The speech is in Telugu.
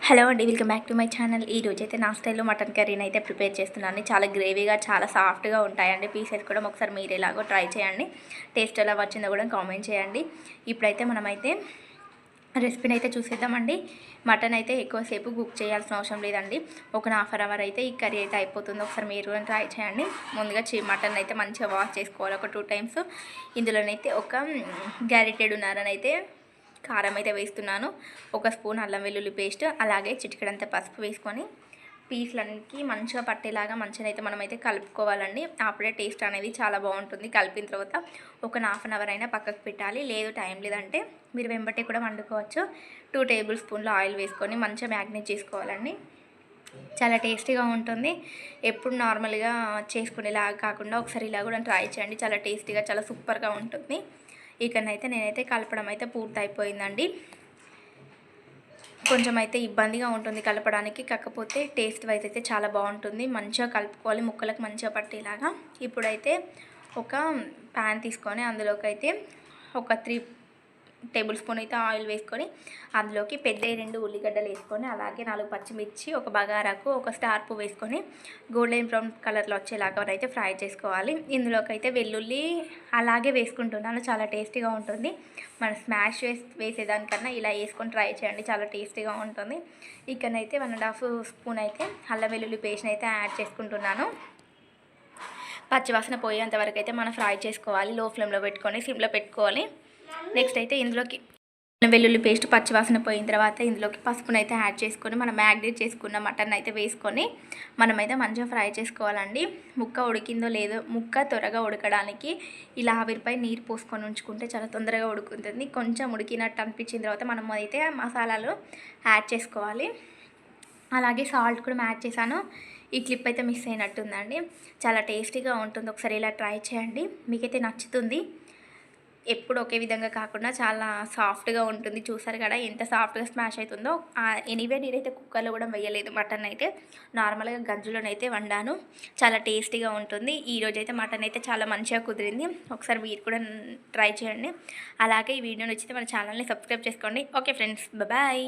హలో అండి, welcome back to my channel. ఈ రోజైతే నా స్టైల్లో మటన్ కర్రీని అయితే ప్రిపేర్ చేస్తున్నాను. చాలా గ్రేవీగా, చాలా సాఫ్ట్గా ఉంటాయండి పీసెస్ కూడా. ఒకసారి మీరు ఎలాగో ట్రై చేయండి. టేస్ట్ ఎలా వచ్చిందో కూడా కామెంట్ చేయండి. ఇప్పుడైతే మనమైతే రెసిపీని అయితే చూసేద్దామండి. మటన్ అయితే ఎక్కువసేపు కుక్ చేయాల్సిన అవసరం లేదండి. ఒక హాఫ్ అవర్ అయితే ఈ కర్రీ అయితే అయిపోతుంది. ఒకసారి మీరు కూడా ట్రై చేయండి. ముందుగా మటన్ అయితే మంచిగా వాష్ చేసుకోవాలి ఒక 2 టైమ్స్. ఇందులోనైతే ఒక గరిటెడున్నరనైతే కారం అయితే వేస్తున్నాను. 1 స్పూన్ అల్లం వెల్లుల్లి పేస్ట్, అలాగే చిటికెడంత పసుపు వేసుకొని పీస్లన్నిటికీ మంచిగా పట్టేలాగా మంచిగా అయితే మనమైతే కలుపుకోవాలండి. అప్పుడే టేస్ట్ అనేది చాలా బాగుంటుంది. కలిపిన తర్వాత ఒక హాఫ్ అన్ అవర్ అయినా పక్కకు పెట్టాలి. లేదు టైం లేదంటే మీరు వెంబటే కూడా వండుకోవచ్చు. 2 టేబుల్ స్పూన్ల ఆయిల్ వేసుకొని మంచిగా మ్యాగ్నేట్ చేసుకోవాలండి. చాలా టేస్టీగా ఉంటుంది. ఎప్పుడు నార్మల్గా చేసుకునేలాగా కాకుండా ఒకసారి ఇలా కూడా ట్రై చేయండి. చాలా టేస్టీగా, చాలా సూపర్గా ఉంటుంది. ఇకనైతే నేనైతే కలపడం అయితే పూర్తి అయిపోయిందండి. కొంచెం అయితే ఇబ్బందిగా ఉంటుంది కలపడానికి, కాకపోతే టేస్ట్ వైజ్ అయితే చాలా బాగుంటుంది. మంచిగా కలుపుకోవాలి, ముక్కలకు మంచిగా పట్టేలాగా. ఇప్పుడైతే ఒక ప్యాన్ తీసుకొని అందులోకి అయితే ఒక 3 టేబుల్ స్పూన్ అయితే ఆయిల్ వేసుకొని అందులోకి పెద్ద 2 ఉల్లిగడ్డలు వేసుకొని, అలాగే 4 పచ్చిమిర్చి, ఒక బగారాకు, ఒక స్టార్ పువ్వు వేసుకొని గోల్డెన్ బ్రౌన్ కలర్లో వచ్చేలాగా అయితే ఫ్రై చేసుకోవాలి. ఇందులోకి అయితే వెల్లుల్లి అలాగే వేసుకుంటున్నాను. చాలా టేస్టీగా ఉంటుంది. మనం స్మాష్ వేసేదానికన్నా ఇలా వేసుకొని ట్రై చేయండి, చాలా టేస్టీగా ఉంటుంది. ఇక్కడనైతే 1.5 స్పూన్ అయితే అల్లం వెల్లుల్లి పేస్ట్ని అయితే యాడ్ చేసుకుంటున్నాను. పచ్చివాసన పోయేంత వరకు అయితే మనం ఫ్రై చేసుకోవాలి. లో ఫ్లేమ్లో పెట్టుకొని సిమ్లో పెట్టుకోవాలి. నెక్స్ట్ అయితే ఇందులోకి వెల్లుల్లి పేస్ట్ పచ్చివాసన పోయిన తర్వాత ఇందులోకి పసుపునైతే యాడ్ చేసుకొని మనం మ్యాగ్నేట్ చేసుకున్న మటన్ అయితే వేసుకొని మనమైతే మంచిగా ఫ్రై చేసుకోవాలండి. ముక్క ఉడికిందో లేదో, ముక్క త్వరగా ఉడకడానికి ఇలా ఆవిరిపై నీరు పోసుకొని ఉంచుకుంటే చాలా తొందరగా ఉడుకుతుంది. కొంచెం ఉడికినట్టు అనిపించిన తర్వాత మనం అయితే మసాలాలు యాడ్ చేసుకోవాలి. అలాగే సాల్ట్ కూడా యాడ్ చేశాను. ఈ క్లిప్ అయితే మిస్ అయినట్టుందండి. చాలా టేస్టీగా ఉంటుంది. ఒకసారి ఇలా ట్రై చేయండి, మీకైతే నచ్చుతుంది. ఎప్పుడు ఒకే విధంగా కాకుండా చాలా సాఫ్ట్గా ఉంటుంది. చూసారు కదా ఎంత సాఫ్ట్గా స్మాష్ అవుతుందో. ఎనీవే నేనైతే కుక్కర్లో కూడా వేయలేదు. మటన్ అయితే నార్మల్గా గంజులోనైతే వండాను. చాలా టేస్టీగా ఉంటుంది. ఈరోజు అయితే మటన్ అయితే చాలా మంచిగా కుదిరింది. ఒకసారి మీరు కూడా ట్రై చేయండి. అలాగే ఈ వీడియో నచ్చితే మన ఛానల్ని సబ్స్క్రైబ్ చేసుకోండి. Okay friends, bye.